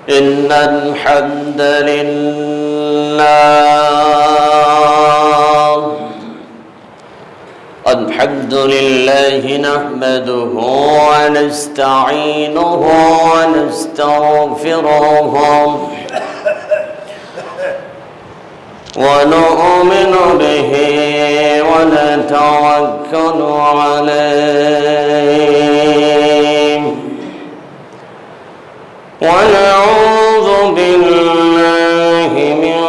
إن الحمد لله نحمده ونستعينه ونستغفره ونؤمن به ونتوكل عليه ونعوذ بالله من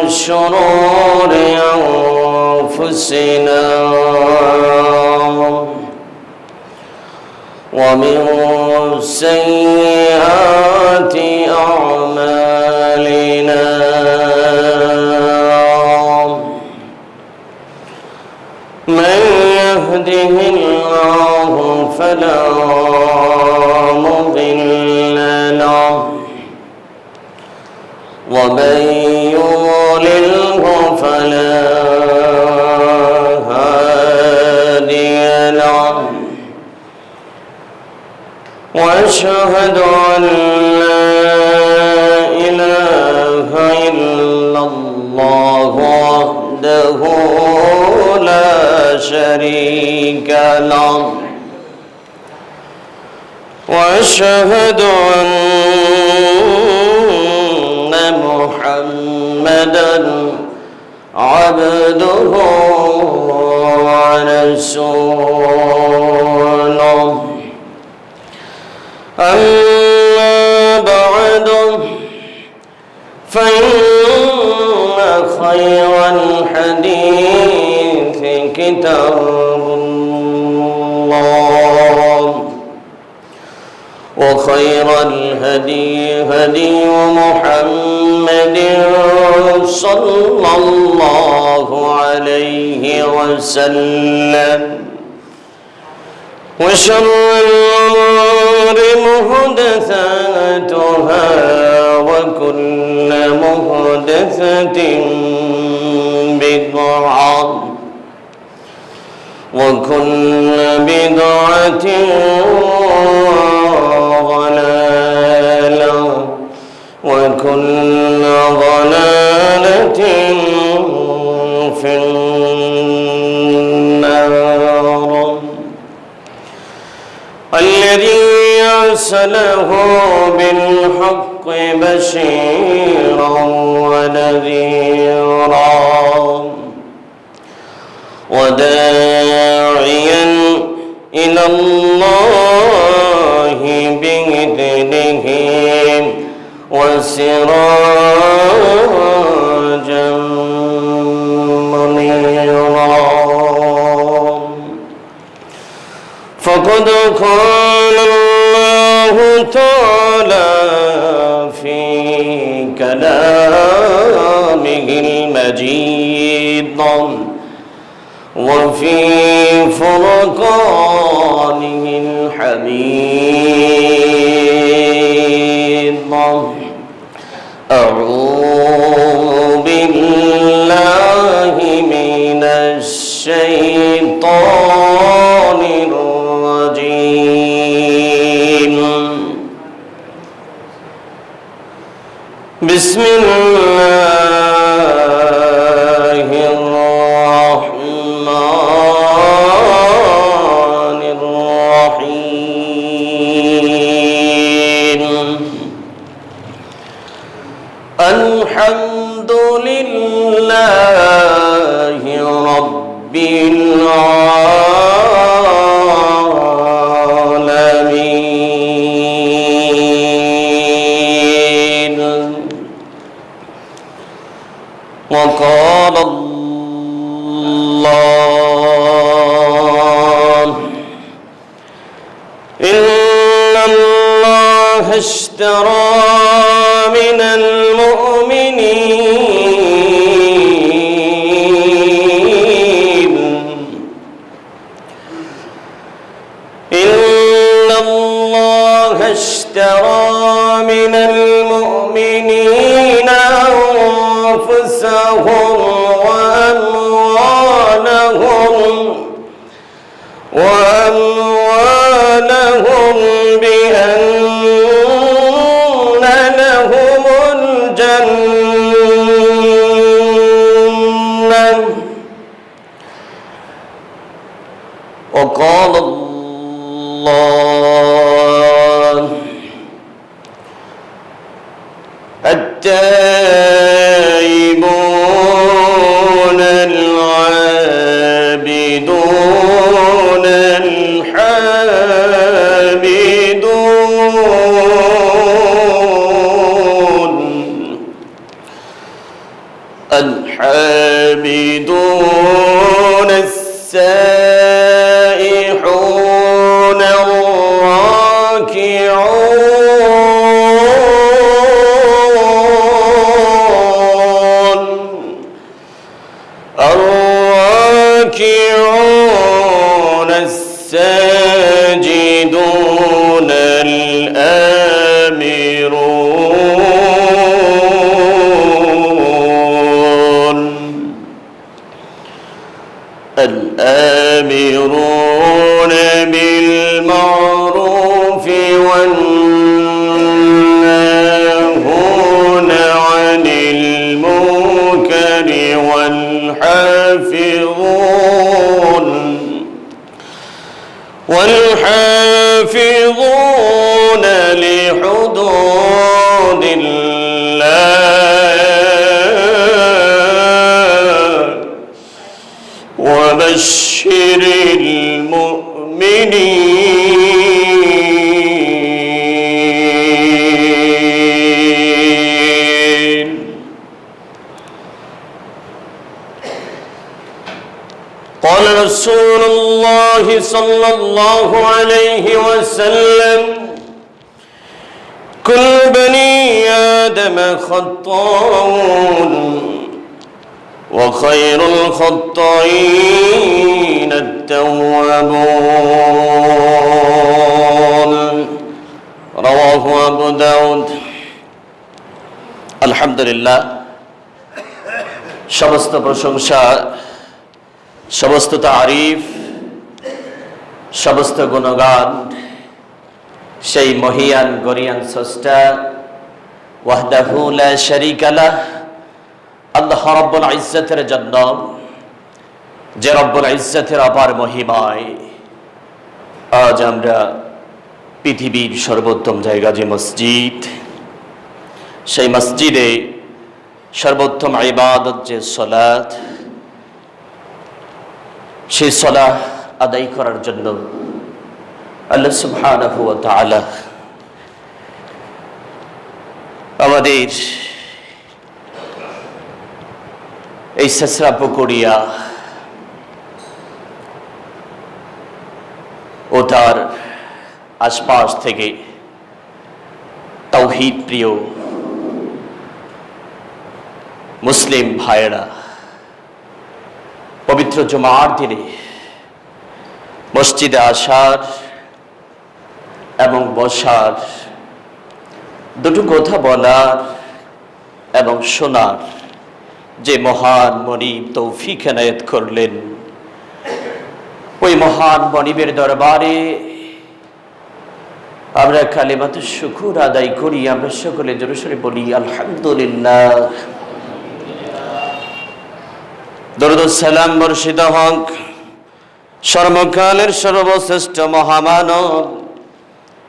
شرور أنفسنا ومن سيئات أعمالنا من يهده الله فلا مضل له ومن يضلله فلا هادي له وأشهد أن لا إله إلا الله وحده لا شريك له وأشهد أن محمدًا عبده ورسوله أما بعد فإن خير الحديث كتاب الله وخير الهدي هدي محمد صلى الله عليه وسلم وشر الأمور محدثاتها وكل محدثة بدعة وكل بدعة ضلالة وكل ضلالة في النار. الذي أرسله بالحق بشيرا ونذيرا وداعيا إلى الله بإذنه وسراجا منيرا. فقد قال الله تعالى في كلامه المجيد وفي فرقانه الحميد. أعوذ بالله من الشيطان الرجيم. بسم الله الرحمن الرحيم. الحمد لله رب العالمين. وقال الله إن الله اشترى من المؤمنين إن الله اشترى من المؤمنين أنفسهم وقال الله التائبون العابدون الحامدون السائحون الراكعون الساجدون الآمرون بالمعروف والناهون عن المنكر والحافظون لحدود الله وبشر المؤمنين. قال رسول الله صلى الله عليه وسلم: كل بني آدم خطاؤون وخير الخطائين التوابون. رواه أبو داود. আলহামদুলিল্লাহ, সমস্ত প্রশংসা, সমস্ত তারিফ, সমস্ত গুণগান সেই মহিয়ান গরিয়ান স্রষ্টা ওয়াহদাহু লা শারীকা লাহ আল্লাহ রাব্বুল ইজ্জতের জন্য, যে রব্বুল ইজ্জতের অপার মহিমায় আজ আমরা পৃথিবীর সর্বোত্তম জায়গা যে মসজিদ, সেই মসজিদে সর্বোত্তম ইবাদত যে সালাত, সেই সালাহ আদায় করার জন্য আল্লাহ সুবহানাহু ওয়া তাআলা আমাদের এই সেসরা পুকুরিয়া ও তার আশপাশ থেকে তাওহীদ প্রিয় মুসলিম ভাইয়েরা পবিত্র জুমার দিনে মসজিদে আসার এবং বসার, দুটো কথা বলার এবং শোনার যে মহান মনিব তৌফিক এনায়েত করলেন, ওই মহান মনিবের দরবারে আমরা কালিমাতু শুকর আদায় করি। আমরা সকলে জোরে সোরে বলি আলহামদুলিল্লাহ। দরুদ ও সালাম বর্ষিত হোক সর্বকালের সর্বশ্রেষ্ঠ মহামানব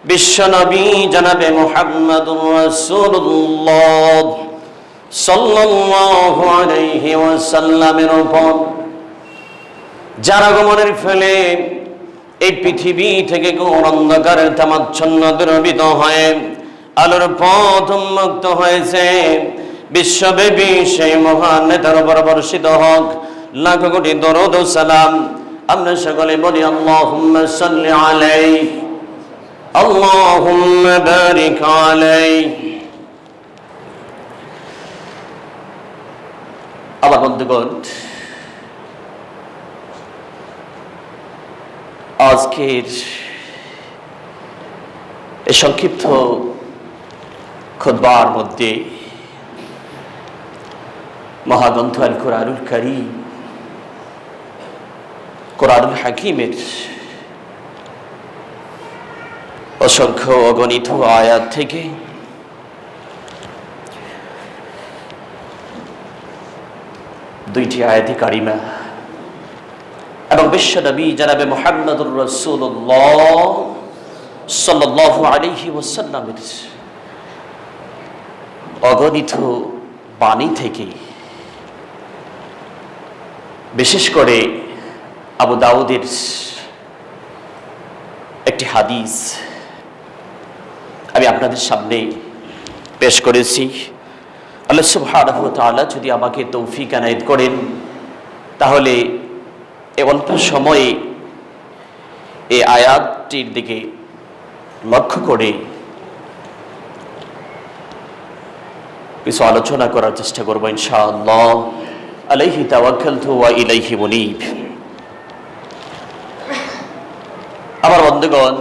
বিশ্বনবী জনাবে মুহাম্মদুর রাসূলুল্লাহ সাল্লাল্লাহু আলাইহি ওয়াসাল্লামের উপর, যার আগমনের ফলে এই পৃথিবী থেকে ঘোর অন্ধকারের তামাচ্ছন্ন দ্রবিত হয়ে আলোর পথ উন্মুক্ত হয়েছে। বিশ্বব্যাপী সেই মহান নেতার উপর বর্ষিত হোক লাখ কোটি দরুদ ও সালাম। আমরা সকলে বলি আল্লাহুম্মা সাল্লি আলাইহি আল্লাহুম্মা বারিক আলাইহি। আমার বন্ধুগণ, আজকের এই সংক্ষিপ্ত খুতবার মধ্যে মহাগ্রন্থ আল কুরআনুল কারীম, কুরআনুল হাকীমের অসংখ্য অগণিত আয়াত থেকে দুইটি আয়াতে কারিমা এবং বিশ্বনবী জনাবে মুহাম্মদুর রাসূলুল্লাহ সাল্লাল্লাহু আলাইহি ওয়াসাল্লামের অগণিত বাণী থেকে বিশেষ করে আবু দাউদের একটি হাদিস আমি আপনাদের সামনে পেশ করেছি। আল্লাহ সুবহানাহু ওয়া তাআলা যদি আমাকে তৌফিক এনায়েত করেন তাহলে এই অল্প সময়ে এই আয়াতটির দিকে লক্ষ্য করে কিছু আলোচনা করার চেষ্টা করব ইনশাআল্লাহ। আলাইহি তাওয়াক্কালতু ওয়া ইলাইহি মুনীব। আমার বন্ধুগণ,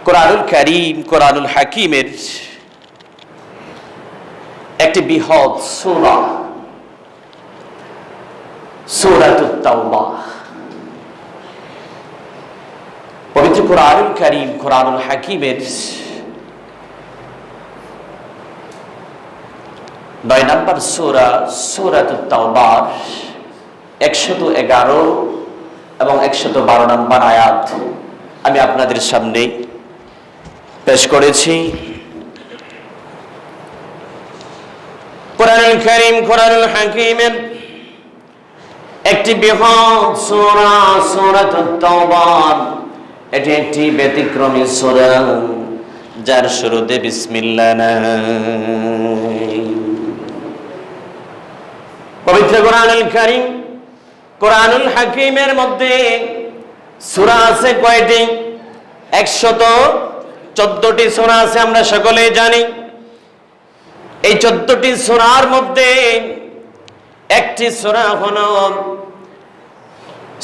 কোরআনুল কারীম, কোরআনুল হাকীমের একটি বৃহৎ সূরা, সূরাতুত তাওবা। পবিত্র কোরআনুল কারীম, কোরআনুল হাকীমের 9 নম্বর সূরা, সূরাতুত তাওবার 111 এবং 112 নম্বর আয়াত আমি আপনাদের সামনে পেশ করেছি। কোরআনুল কারীম, কোরআনুল হাকীমের একটি বৃহৎ সূরা, সূরাতুত তাওবা। এটি একটি ব্যতিক্রমী সূরা যার শুরুতে বিসমিল্লাহ নাই। পবিত্র কোরআনুল কারীম, কোরআনুল হাকীমের মধ্যে সূরা আছে কয়টি? 114টি সূরা আছে, আমরা সকলেই জানি। এই 14টি সূরার মধ্যে একটি সূরা হলো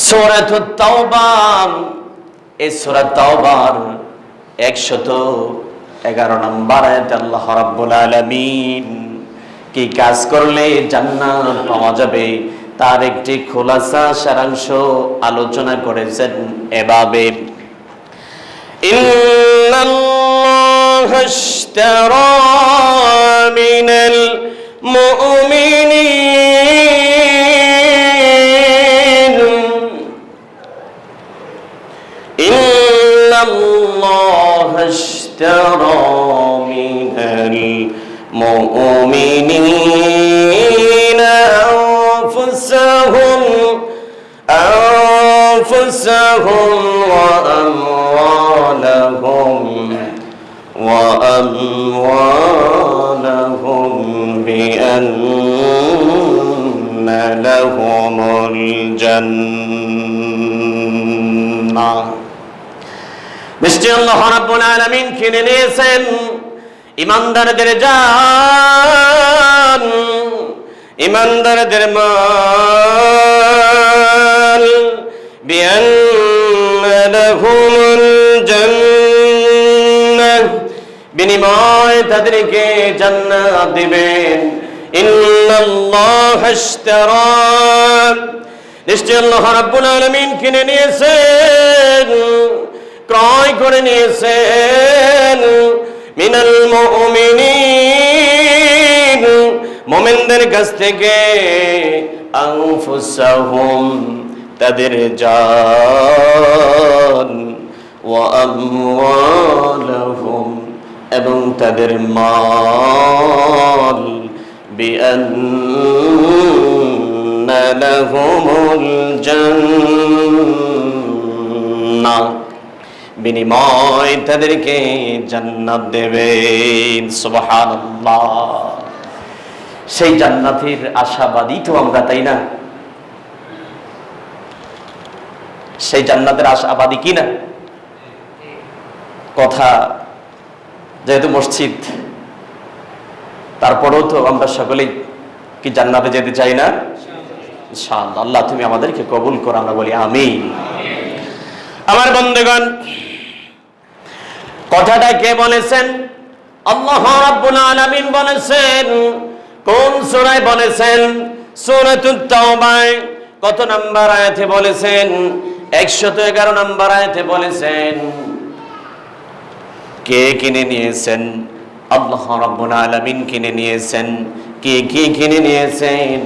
সূরাতুত তাওবা। এই সূরা তাওবার 111 নম্বর আয়াতে আল্লাহ রাব্বুল আলামিন কি কাজ করলে জান্নাত পাওয়া যাবে তার একটি খোলাসা সারাংশ আলোচনা করেছেন এভাবে: ইন্নাল্লাহা ইশতারা মিনাল মুমিনিন, ইন্নাল্লাহা ইশতারা মিনাল মুমিনিন أنفسهم وأموالهم بأن لهم الجنة। নিশ্চয় আল্লাহ রাব্বুল আলামিন কিনে নিয়েছেন ইমানদারদের জান, ইমানদারদের মাল, বিআন্না লাহুমুল জান্নাহ, বিনিময়ে তাদেরকে জান্নাত দিবেন। ইন্নাল্লাহা ইশতারা, নিশ্চয় আল্লাহ রাব্বুল আলামিন কিনে নিয়েছেন, ক্রয় করে নিয়েছেন, মিনাল মুমিনিন, মুমিনদের কাছ থেকে, আনফুসাহুম, তাদের জান, ওয়া আমওয়ালাহুম, এবং তাদের মাল, বিআন্না লাহুমুল জান্নাহ, বিনিময় তাদেরকে জান্নাত দেবেন। সুবহানাল্লাহ। সেই জান্নাতের আশাবাদী তো আমরা, তাই না? সেই জান্নাতের আশাবাদী কি না? কথা যেহেতু মসজিদ, তারপরেও তো আমরা সকলেই কি জান্নাতে যেতে চাই না? ইনশাআল্লাহ। আল্লাহ তুমি আমাদেরকে কবুল করো, আমরা বলি আমিন। আমার বন্ধুগণ, কথাটা কে বলেছেন? আল্লাহ রাব্বুল আলামিন বলেছেন। কোন সূরায় বলেছেন? সূরাতুত তাওবায় কত নাম্বার আয়াতে বলেছেন? 111 নম্বর আয়াতে বলেছেন। কে কিনে নিয়েছেন? আল্লাহ রাব্বুল আলামিন কিনে নিয়েছেন। কে কে কিনে নিয়েছেন?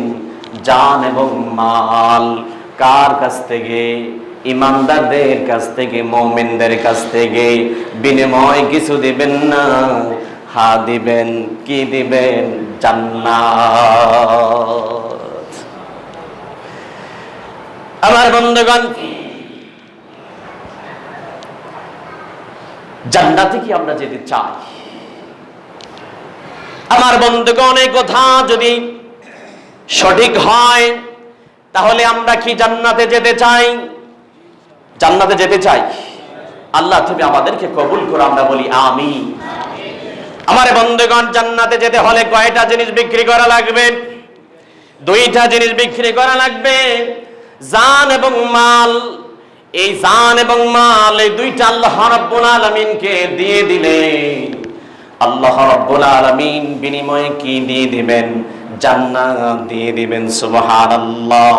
জান এবং মাল। কার কাছ থেকে? ইমানদারদের কাছ থেকে, মুমিনদের কাছ থেকে। বিনিময় কিছু দিবেন না, হ্যাঁ দিবেন। কি দিবেন? জান্নাত। আমার বন্ধুগণ, জান্নাতে কি আমরা যেতে চাই? আমার বন্ধুগণ, এই কথা যদি সঠিক হয় তাহলে আমরা কি জান্নাতে যেতে চাই? জান্নাতে যেতে চাই। আল্লাহ তুমি আমাদেরকে কবুল করো, আমরা বলি আমিন। আমার বন্ধুগণ, জান্নাতে যেতে হলে কয়টা জিনিস বিক্রি করা লাগবে? দুইটা জিনিস বিক্রি করা লাগবে, জান এবং মাল। এই জান এবং মাল, এই দুইটা আল্লাহ রাব্বুল আলামিনকে দিয়ে দিলে আল্লাহ রাব্বুল আলামিন বিনিময়ে কি দিয়ে দিবেন? জান্নাত দিয়ে দিবেন। সুবহানাল্লাহ।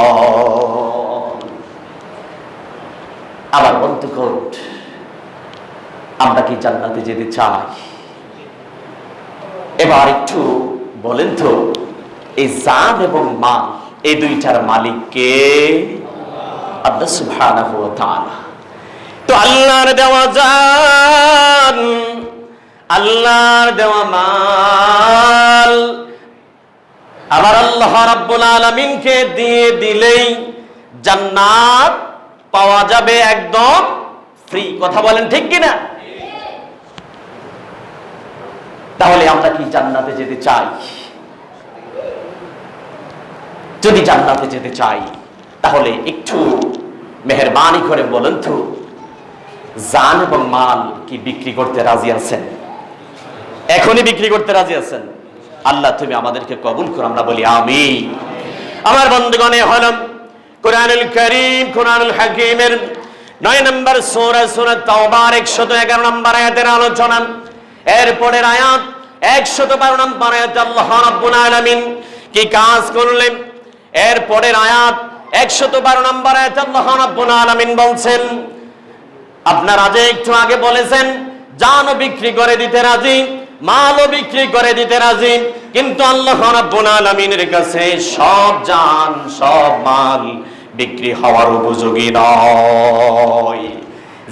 আবার বন্ধুগণ, আমরা কি জান্নাতে যেতে চাই? এবার একটু বলেন তো, এই জান এবং মাল, এই দুইটার মালিক কে? আল্লাহ সুবহানাহু ওয়া তাআলা। তো আল্লাহর দেওয়া জান, আল্লাহর দেওয়া মাল আবার আল্লাহ রাব্বুল আলামিনকে দিয়ে দিলেই জান্নাত পাওয়া যাবে একদম ফ্রি। কথা বলেন ঠিক কিনা? তাহলে আমরা কি জান্নাতে যেতে চাই? যদি জান্নাতে যেতে চাই তাহলে একটু মেহেরবানি করে বলেন তো, জান এবং মাল কি বিক্রি করতে রাজি আছেন? এখনই বিক্রি করতে রাজি আছেন? আল্লাহ তুমি আমাদেরকে কবুল করো, আমরা বলি আমিন। আমার বন্ধুগণে হলাম কোরআনুল কারীম, কোরআনুল হাকীমের 9 নম্বর সূরা, সূরা তাওবার 111 নম্বর আয়াতের আলোচনা। এরপরের আয়াত 112 নম্বর আয়াতে আল্লাহ রাব্বুল আলামিন কি কাজ করলেন? এরপরের আয়াত 112 নম্বর আয়াতে আল্লাহ রাব্বুল আলামিন বলছেন, আপনারা যে একটু আগে বলেছেন জানও বিক্রি করে দিতে রাজি, মালও বিক্রি করে দিতে রাজি, কিন্তু আল্লাহ রাব্বুল আলামিনের কাছে সব জান সব মাল বিক্রি হওয়ার উপযোগী নয়।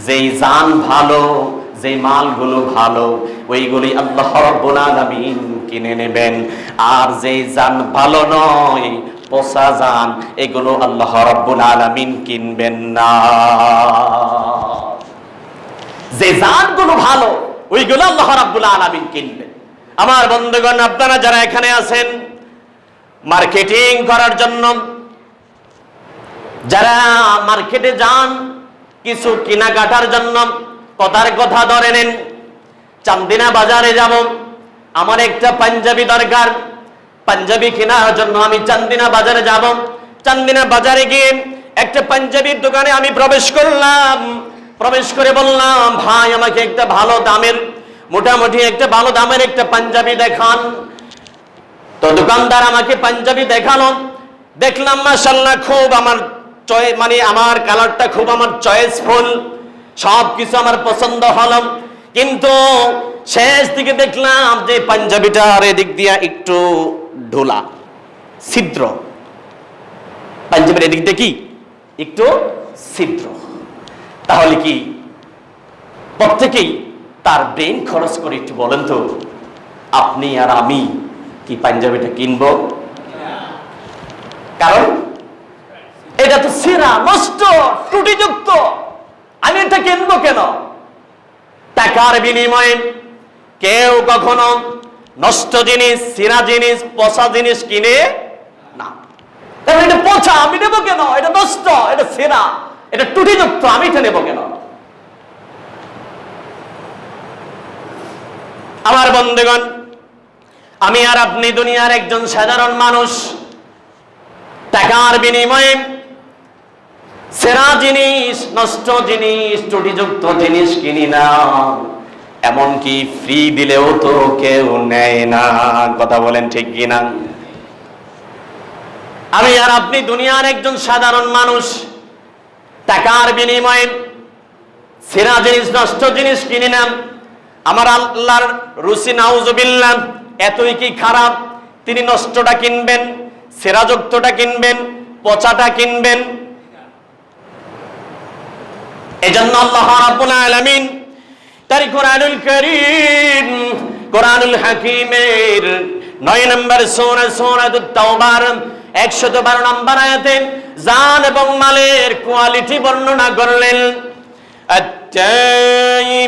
যেই জান ভালো, যেই মালগুলো ভালো, ওইগুলি আল্লাহ রাব্বুল আলামিন কিনে নেবেন। আর যেই জান ভালো নয়, পচা জান, এগুলো আল্লাহ রাব্বুল আলামিন কিনবেন না। যে জানগুলো ভালো, ওইগুলো আল্লাহ রাব্বুল আলামিন কিনবেন। আমার বন্ধুগণ, আপনারা যারা এখানে আছেন মার্কেটিং করার জন্য, যারা মার্কেটে যান কিছু কেনাকাটার জন্য, কথার কথা ধরে নেন, চান্দিনা বাজারে যাব, আমার একটা পাঞ্জাবি দরকার, পাঞ্জাবি কেনার জন্য আমি চান্দিনা বাজারে যাব। চান্দিনা বাজারে গিয়ে একটা পাঞ্জাবির দোকানে আমি প্রবেশ করলাম। প্রবেশ করে বললাম, ভাই আমাকে একটা ভালো দামের, মোটামুটি একটা ভালো দামের একটা পাঞ্জাবি দেখান। তো দোকানদার আমাকে পাঞ্জাবি দেখালো। দেখলাম মাশাআল্লাহ খুব আমার মানে আমার কালারটা খুব আমার চয়েসফুল, সব কিছু আমার পছন্দ হলো। কিন্তু শেষ দিকে দেখলাম যে পাঞ্জাবিটার এদিক দিয়া একটু ঢোলা, ছিদ্র। পাঞ্জাবির এদিক দিয়ে কি একটু ছিদ্র। তাহলে কি প্রত্যেকেই তার ব্রেন খরচ করে একটু বলেন তো, আপনি আর আমি কি পাঞ্জাবিটা কিনবো? কারণ এটা তো ছেঁড়া, নষ্ট, ত্রুটিযুক্ত, আমি এটা কিনবো কেন? টাকার বিনিময়ে কেউ কখনো নষ্ট জিনিস, ছেঁড়া জিনিস, পচা জিনিস কিনে না। এটা পচা, আমি নেবো কেন? এটা নষ্ট, এটা ছেঁড়া, এটা ত্রুটিযুক্ত, আমি এটা নেবো কেন? আমার বন্ধুগণ, আমি আর আপনি দুনিয়ার একজন সাধারণ মানুষ। টাকার বিনিময়ে সেরা জিনিস, নষ্ট জিনিস, ত্রুটিযুক্ত জিনিস কিনি না। এমনকি ফ্রি দিলেও তো কেউ নেয় না। কথা বলেন ঠিক কিনা? আমি আর আপনি দুনিয়ার একজন সাধারণ মানুষ। টাকার বিনিময়ে সেরা জিনিস, নষ্ট জিনিস কিনি না। আমার আল্লাহর রুচি নাউজুবিল্লাহ এতই কি খারাপ তিনি নষ্টটা কিনবেন, সেরাযুক্তটা কিনবেন, পচাটা কিনবেন? এজন্য আল্লাহ রাব্বুল আলামিন তার কোরআনুল কারীম, কোরআনুল হাকীমের 9 নম্বর সূরা সূরাতুত তাওবার 112 নম্বর আয়াতে জান এবং মালের কোয়ালিটি বর্ণনা করলেন। আত-তাইবুনাল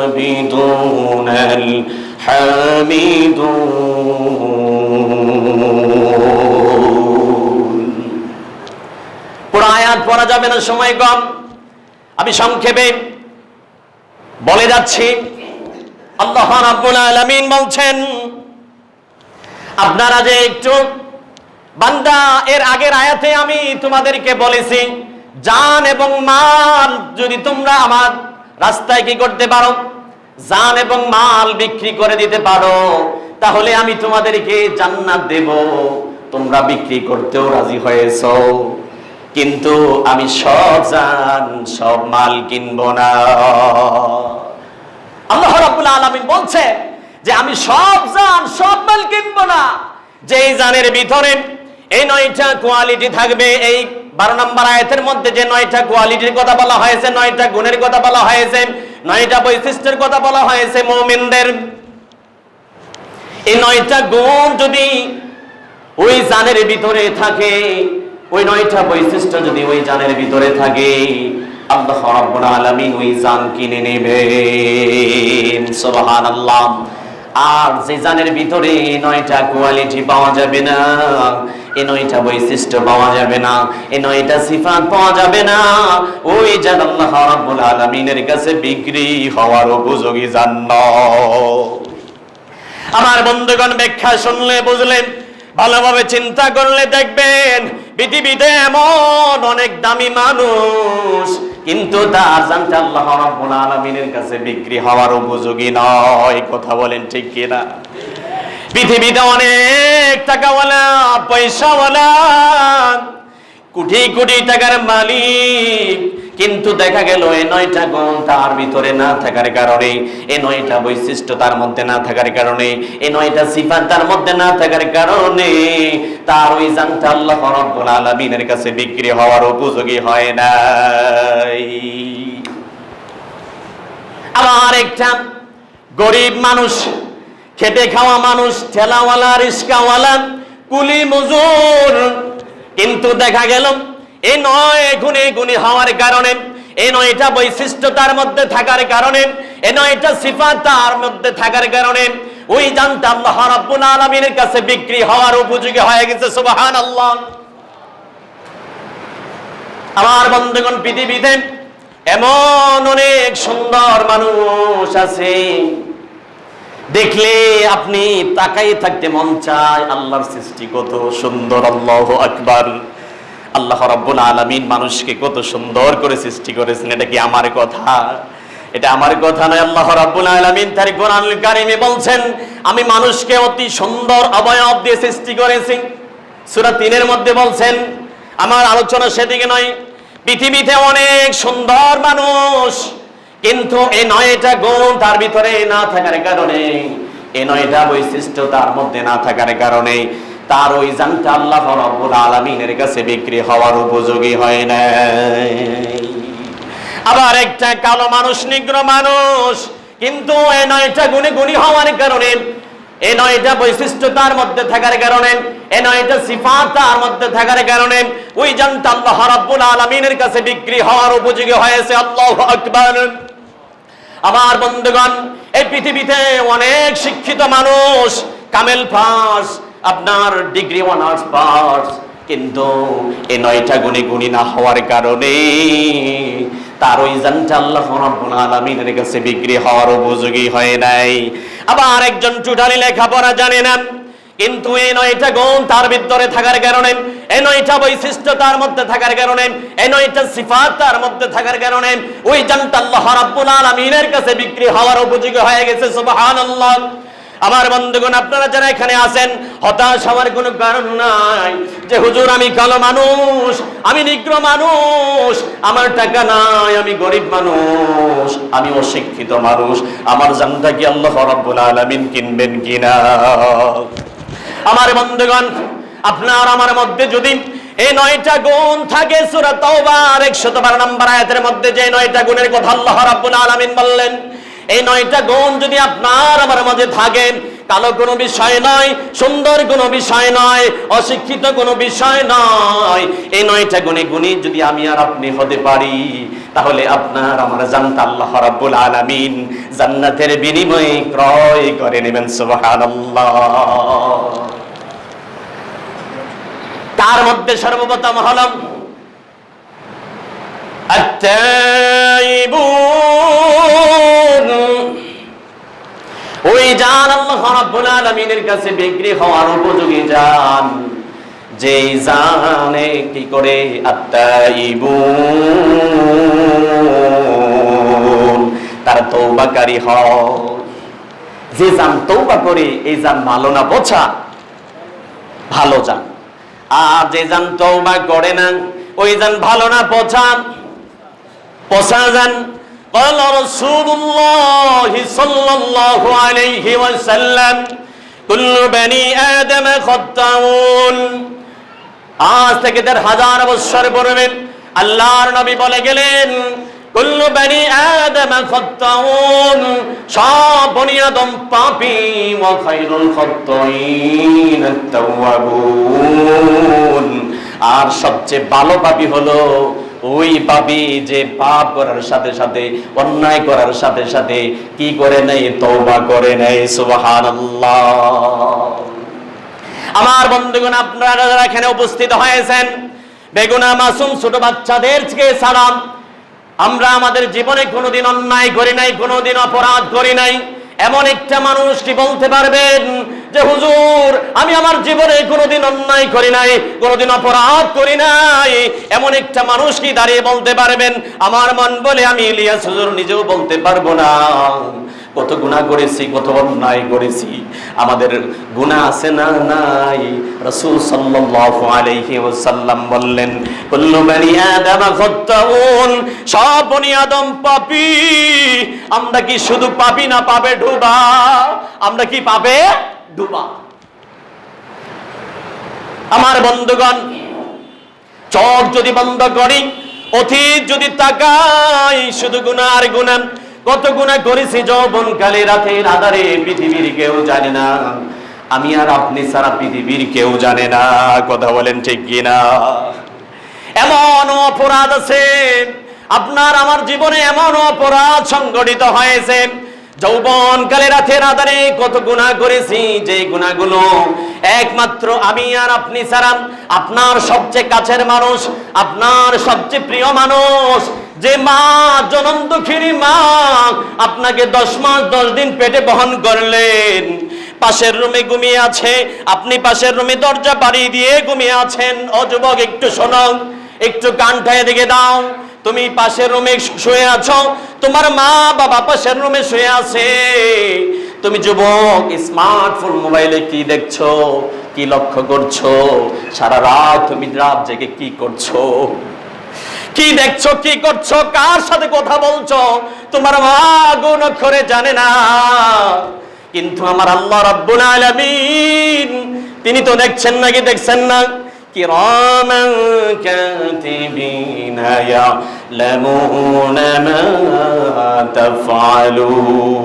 আবিদুনাল হামিদুন। পুরো আয়াত পড়া যাবে না, সময় কম, আমি সংক্ষেপে বলে যাচ্ছি। আল্লাহ রাব্বুল আলামিন বলছেন, আপনারা যে একটু বান্দা এর আগের আয়াতে আমি তোমাদেরকে বলেছি, জান এবং মাল যদি তোমরা আমার রাস্তায় কি করতে পারো, জান এবং মাল বিক্রি করে দিতে পারো, তাহলে আমি তোমাদেরকে জান্নাত দেব। তোমরা বিক্রি করতেও রাজি হয়েছো, কিন্তু আমি সব জান সব মাল কিনবো না। আল্লাহ রাব্বুল আলামিন বলছে যে আমি সব জান সব মাল কিনবো না। যেই জানের ভিতরে এই 9টা কোয়ালিটি থাকবে, এই 12 নম্বর আয়াতের মধ্যে যে 9টা কোয়ালিটির কথা বলা হয়েছে, 9টা গুণের কথা বলা হয়েছে, 9টা বৈশিষ্ট্যের কথা বলা হয়েছে মুমিনদের, এই 9টা গুণ যদি ওই জানের ভিতরে থাকে, ওই 9টা বৈশিষ্ট্য যদি ওই জানের ভিতরে থাকে, আল্লাহ রাব্বুল আলামিন ওই জান কিনে নেবেন। সুবহানাল্লাহ। আর যে জানের ভিতরে 9টা কোয়ালিটি পাওয়া যাবে না, এই 9টা বৈশিষ্ট্য পাওয়া যাবে না, এই 9টা সিফাত পাওয়া যাবে না, ওই জান আল্লাহ রাব্বুল আলামিনের কাছে বিক্রি হওয়ার উপযোগী জান নয়। আমার বন্ধুগণ, ব্যাখ্যা শুনলে বুঝলেন, ভালোভাবে চিন্তা করলে দেখবেন পৃথিবীতে এমন অনেক দামি মানুষ, কিন্তু তার জানটা আল্লাহ রাব্বুল আলামিনের কাছে বিক্রি হওয়ার উপযোগী নয়। কথা বলেন ঠিক কিনা? পৃথিবীতে অনেক টাকাওয়ালা, পয়সাওয়ালা, কোটি কোটি টাকার মালিক, কিন্তু দেখা গেল এই 9টা গুণ তার ভিতরে না থাকার কারণে, এই 9টা বৈশিষ্ট্য তার মধ্যে না থাকার কারণে, এই 9টা সিফাত তার মধ্যে না থাকার কারণে তার ওই জানটা আল্লাহ রাব্বুল আলামিনের কাছে বিক্রি হওয়ার উপযোগী হয় নাই। আবার একটা গরিব মানুষ, খেটে খাওয়া মানুষ, ঠেলাওয়ালা, রিস্কাওয়ালা, কুলি মজুর, কিন্তু দেখা গেল এই 9 গুণে গুণী হওয়ার কারণে, এই 9টা বৈশিষ্ট্য তার মধ্যে থাকার কারণে, এই 9টা সিফাত তার মধ্যে থাকার কারণে ওই জানটা আল্লাহ রাব্বুল আলামিনের কাছে বিক্রি হওয়ার উপযোগী হয়ে গেছে। সুবহানাল্লাহ। আমার বন্ধুগণ, পৃথিবীতে এমন অনেক সুন্দর মানুষ আছে, দেখলে আপনি তাকাই থাকতে মন চায়, আল্লাহর সৃষ্টি কত সুন্দর। আল্লাহু আকবার। আল্লাহ রাব্বুল আলামিন মানুষকে কত সুন্দর করে সৃষ্টি করেছেন। এটা কি আমার কথা? এটা আমার কথা নয়। আল্লাহ রাব্বুল আলামিন তার কোরআনুল কারীমে বলছেন, আমি মানুষকে অতি সুন্দর অবয়ব দিয়ে সৃষ্টি করেছি। সূরা 3 এর মধ্যে বলছেন, আমার আলোচনা সেদিকে নয়। পৃথিবীতে অনেক সুন্দর মানুষ, কিন্তু এই 9টা গুণ তার ভিতরে না থাকার কারণে, এই 9টা বৈশিষ্ট্য তার মধ্যে না থাকার কারণে তার ওই জানটা আল্লাহ রাব্বুল আলামিনের কাছে বিক্রি হওয়ার উপযোগী হয় না। আবার একটা কালো মানুষ, নিগ্র মানুষ, কিন্তু এই 9টা গুণে গুণী হওয়ার কারণে, এই 9টা বৈশিষ্ট্য তার মধ্যে থাকার কারণে, এই 9টা সিফাত তার মধ্যে থাকার কারণে ওই জানটা আল্লাহ রাব্বুল আলামিনের কাছে বিক্রি হওয়ার উপযোগী হয়েছে। আল্লাহু আকবার। আমার বন্ধুগণ, এই পৃথিবীতে অনেক শিক্ষিত মানুষ, কামেল পাস, আপনার ডিগ্রি অনার্স পাস, কিন্তু এই 9টা গুণে গুণী না হওয়ার কারণে তার ওই জানটা আল্লাহ রাব্বুল আলামিনের কাছে বিক্রি হওয়ার উপযোগী হয় নাই। আবার একজন টোটালি লেখাপড়া জানে না, কিন্তু এই 9টা গুণ তার ভিতরে থাকার কারণে, এই 9টা বৈশিষ্ট্য তার মধ্যে থাকার কারণে, এই 9টা সিফাত তার মধ্যে থাকার কারণে ওই জানটা আল্লাহ রাব্বুল আলামিনের কাছে বিক্রি হওয়ার উপযোগী হয়ে গেছে। সুবহানাল্লাহ। আমার বন্ধুগণ, আপনারা যারা এখানে আছেন, হতাশ হওয়ার কোনো কারণ নাই যে হুজুর আমি কালো মানুষ, আমি নিগ্র মানুষ, আমার টাকা নাই, আমি গরিব মানুষ, আমি অশিক্ষিত মানুষ, আমার জানটা কি আল্লাহ রাব্বুল আলামিন কিনবেন কিনা? আমার বন্ধুগণ, আপনার আমার মধ্যে যদি এই 9টা গুণ থাকে, সূরা তাওবার 112 নম্বর আয়াতের মধ্যে যে 9টা গুণের কথা আল্লাহ রাব্বুল আলামিন বললেন, এই 9টা গুণ যদি আপনার আমার মাঝে থাকে, কালো কোনো বিষয় নয়, সুন্দর কোনো বিষয় নয়, অশিক্ষিত কোনো বিষয় নয়, এই 9টা গুণে গুণী যদি আমি আর আপনি হতে পারি, তাহলে আপনার আমার জান্নাত আল্লাহ রাব্বুল আলামিন জান্নাতের বিনিময়ে ক্রয় করে নেবেন। সুবহানাল্লাহ। তার মধ্যে সর্বপ্রথম হলো আত-তাইবুন, ওই জান আল্লাহ রাব্বুল আলামিনের কাছে বিক্রি হওয়ার উপযোগী জান, যেই জানে কি করে আত-তাইবুন, তার তওবাকারী হয়। যে জান তওবা করে, এই জান ভালো না পচা? ভালো জান। আর যে জান তওবা করে না, ওই জান ভালো না পচা? পচা জান। قال رسول الله صلى الله عليه وسلم كل بني آدم خطاؤون। আজ থেকে 1000 বছর পূর্বে আল্লাহর নবী বলে গেলেন, কুল্লু বনি আদম খাত্তাউন, সব বনি আদম পাপী, ওয়া খায়রুল খাত্তাইন আত-তাওয়াবুন, আর সবচেয়ে ভালো পাপী হলো ওই পাপী যে পাপ করার সাথে সাথে, অন্যায় করার সাথে সাথে কি করে নেয়? তওবা করে নেয়। সুবহানাল্লাহ। আমার বন্ধুগণ, আপনারা যারা এখানে উপস্থিত হয়েছেন, বেগুনাহ মাসুম ছোট বাচ্চাদেরকে সালাম। আমরা আমাদের জীবনে কোনোদিন অন্যায় করি নাই, কোনোদিন অপরাধ করি নাই। এমন একটা মানুষ কি বলতে পারবেন যে হুজুর আমি আমার জীবনে কোনোদিন অন্যায় করি নাই, কোনোদিন অপরাধ করি নাই? এমন একটা মানুষ কি দাঁড়িয়ে বলতে পারবেন? আমার মন বলে আমি ইলিয়াস হুজুর নিজেও বলতে পারবো না। কত গুনাহ করেছি, কত অন্যায় করেছি। আমাদের গুনাহ আছে না? নাই। রাসূল সাল্লাল্লাহু আলাইহি ওয়াসাল্লাম বললেন, কুল্লু বনি আদম খাত্তাউন, সব বনি আদম পাপী। আমরা কি শুধু পাপী না, পাপে ডুবা? আমরা কি পাপে ডুবা? আমার বন্ধুগণ, চোখ যদি বন্ধ করি, অতীত যদি তাকাই, শুধু গুনাহ আর গুনাহ। কত গুনাহ করেছি যৌবনকালে, রাতের আধারে, পৃথিবীর কেউ জানে না। আমি আর আপনি ছাড়া পৃথিবীর কেউ জানে না। কথা বলেন ঠিক কিনা? এমন অপরাধ আছে আপনার আমার জীবনে, এমন অপরাধ সংঘটিত হয়েছে যৌবনকালে, রাতের আধারে কত গুনাহ করেছি, যে গুনাহগুলো একমাত্র আমি আর আপনি ছাড়া, আপনার সবচেয়ে কাছের মানুষ, আপনার সবচেয়ে প্রিয় মানুষ, যে মা, জনম দুঃখিনী মা, আপনাকে 10 মাস 10 দিন পেটে বহন করলেন, পাশের রুমে ঘুমিয়ে আছে, আপনি পাশের রুমে দরজা পাড়ি দিয়ে ঘুমিয়ে আছেন। ও যুবক, একটু শোনো, একটু কানটায় দিকে দাও। তুমি পাশের রুমে শুয়ে আছো, তোমার মা বাবা পাশের রুমে শুয়ে আছে। তুমি যুবক স্মার্টফোন মোবাইলে কি দেখছো, কি লক্ষ্য করছো? সারা রাত তুমি রাত জেগে কি করছো? কি দেখছো, কি করছো, কার সাথে কথা বলছো? তোমার মা গুণ অক্ষরে জানে না, কিন্তু আমার আল্লাহ রাব্বুল আলামিন তিনি তো দেখছেন নাকি? দেখছেন না? কিরামান কাতিবিনা ইয়ালামুনা মা তাফআলুন।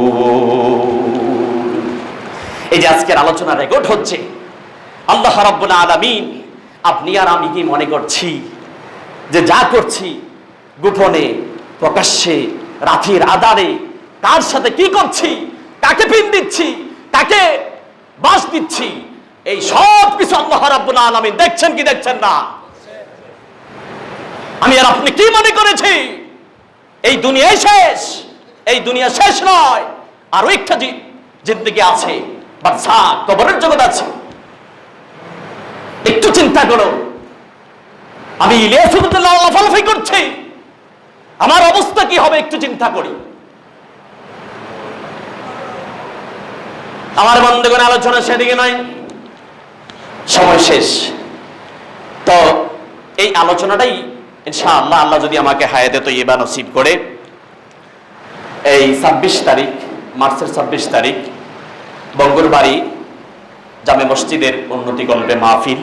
এই যে আজকের আলোচনা রেকর্ড হচ্ছে, আল্লাহ রাব্বুল আলামিন আপনি আর আমি কি মনে করছি যে যা করছি গোপনে, প্রকাশ্যে, রাতের আধারে, কার সাথে কি করছি, কাকে পিন দিচ্ছি, কাকে বাস দিচ্ছি, এই সব কিছু আল্লাহ রাব্বুল আলামিন দেখছেন কি দেখছেন না? আমি আর আপনি কি মনে করেছি এই দুনিয়ায় শেষ? এই দুনিয়া শেষ নয়, আর একটা জিন্দেগি আছে, বারজাখ, কবরের জগৎ আছে। একটু চিন্তা করো, আমি ইলিয়াস রাদিয়াল্লাহু আনহু লাফালাফি করছি, আমার অবস্থা কি হবে? একটু চিন্তা করি। আমার বন্ধুগণ, আলোচনা সেদিকে নয়, সময় শেষ। তো এই আলোচনাটাই ইনশাআল্লাহ, আল্লাহ যদি আমাকে হায়াতে তৈয়বা নসিব করে, এই 26 তারিখ, মার্চের 26 তারিখ বঙ্গর বাড়ি জামে মসজিদের উন্নতি কল্পে মাহফিল।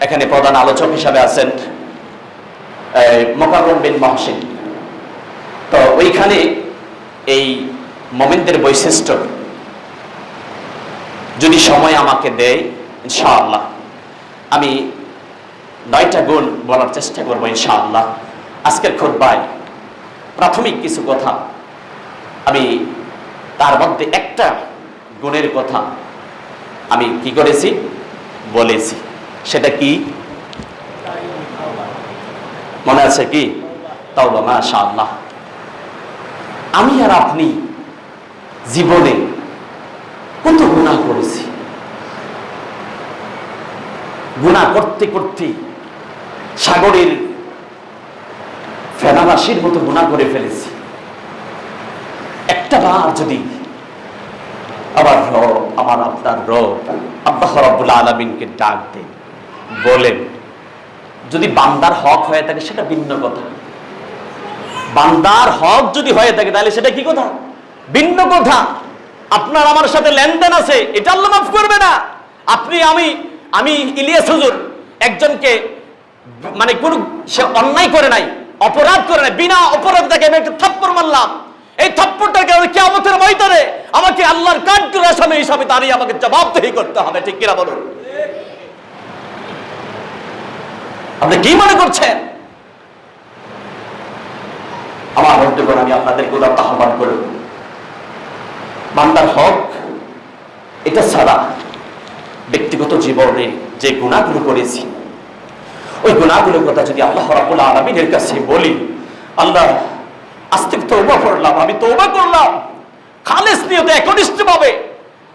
এখানে প্রধান আলোচক হিসাবে আছেন মোকাররম বিন মহসিন। তো ওইখানে এই মোমিনদের বৈশিষ্ট্য যদি সময় আমাকে দেয় ইনশাআল্লাহ আমি 9টা গুণ বলার চেষ্টা করবো ইনশাআল্লাহ। আজকের খুতবায় প্রাথমিক কিছু কথা আমি তার মধ্যে একটা গুণের কথা আমি কি করেছি বলেছি, সেটা কি মনে আছে কি? তাওবা। মাশাআল্লাহ। আমি আর আপনি জীবনে কত গুনাহ করেছি, গুনাহ করতে করতে সাগরের ফেনাবাসীর মতো গুনাহ করে ফেলেছি। একটা বার যদি আমার রব, আমার আপনার রব আল্লাহ রাব্বুল আলামিনকে ডাক দেন, বলেন, যদি বান্দার হক হয়ে থাকে সেটা ভিন্ন কথা। বান্দার হক যদি হয়ে থাকে তাহলে সেটা কি কথা? ভিন্ন কথা। আপনার আমার সাথে লেনদেন আছে, এটা আল্লাহ মাফ করবে না। আপনি আমি ইলিয়াস হুজুর একজনকে মানে কোন সে অন্যায় করে নাই, অপরাধ করে নাই, বিনা অপরাধ তাকে আমি একটা থাপ্পড় মারলাম। এই থাপ্পড়টাকে কিয়ামতের ময়দানে আমাকে আল্লাহর কাঠগড় আসামি হিসাবে দাঁড়িয়ে আমাকে জবাবদিহি করতে হবে, ঠিক কিনা বলুন? আপনি কি মনে করছেন? আমার বন্ধুগণ, আমি আপনাদেরকে উদাত্ত আহ্বান করব, বান্দার হক এটা ছাড়া ব্যক্তিগত জীবনে যে গুনাহগুলো করেছি ওই গুনাহগুলোর কথা যদি আল্লাহ রাব্বুল আলামিনের কাছে বলি, আল্লাহ আজকে তওবা করলাম, আমি তওবা করলাম খালেস নিয়তে একনিষ্ঠভাবে,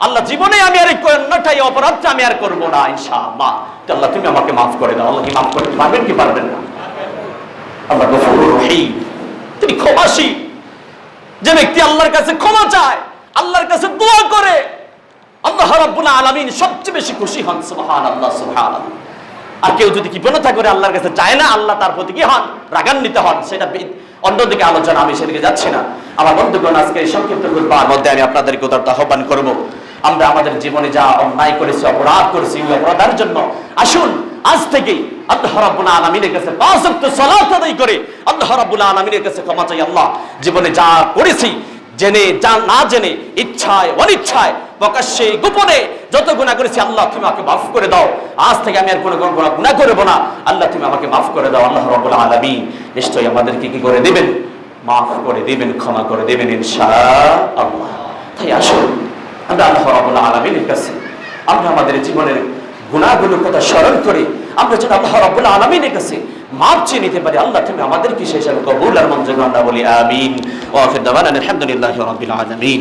আল্লাহ জীবনে আমি আর এই অন্যটাই অপরাধটা আমি আর করবো না ইনশাআল্লাহ, আল্লাহ তুমি আমাকে মাফ করে দাও। আল্লাহ কি মাফ করতে পারবেন কি পারবেন না? আল্লাহ গফুরুর রহিম, তিনি ক্ষমাশীল। যে ব্যক্তি আল্লাহর কাছে ক্ষমা চায়, আল্লাহর কাছে দোয়া করে, আল্লাহ রাব্বুল আলামিন সবচেয়ে বেশি খুশি হন। সুবহানাল্লাহ, সুবহানাল্লাহ। আর কেউ যদি কৃপণতা করে আল্লাহর কাছে চায় না, আল্লাহ তার প্রতি কি হন? রাগান্বিত হন। সেটা অন্যদিকে আলোচনা, আমি সেদিকে যাচ্ছি না। আমার বন্ধুগণ, আজকে এই সংক্ষিপ্ত খুতবার মধ্যে আমি আপনাদেরকে উদাত্ত আহ্বান করব, আমরা আমাদের জীবনে যা অন্যায় করেছি, অপরাধ করেছি, ওই অপরাধের জন্য আসুন আজ থেকে আল্লাহ রাব্বুল আলামিনের কাছে 5 ওয়াক্ত সালাত আদায় করে আল্লাহ রাব্বুল আলামিনের কাছে ক্ষমা চাই। আল্লাহ, জীবনে যা করেছি, জেনে যা না জেনে, ইচ্ছায় অনিচ্ছায়, প্রকাশ্যে গোপনে যত গুনাহ করেছি, আল্লাহ তুমি আমাকে মাফ করে দাও। আজ থেকে আমি আর কোনো গুনাহ করব না। আল্লাহ তুমি আমাকে মাফ করে দাও। আল্লাহ রাব্বুল আলামিন নিশ্চয়ই আমাদেরকে কি করে দিবেন? মাফ করে দিবেন, ক্ষমা করে দিবেন ইনশাআল্লাহ। তাই আসুন আমরা আল্লাহ রাব্বুল আলামিনের কাছে আমরা আমাদের জীবনের গুনাহগুলোর কথা স্মরণ করে আমরা যেন আল্লাহ রাব্বুল আলামিনের কাছে মাপ চেয়ে নিতে পারি। আল্লাহ তুমি আমাদেরকে সেই হিসাবে কবুল আর মঞ্জুর আমরা বলি আমিন। ওয়া আখির দাওয়ানা আলহামদুলিল্লাহি রাব্বিল আলামিন।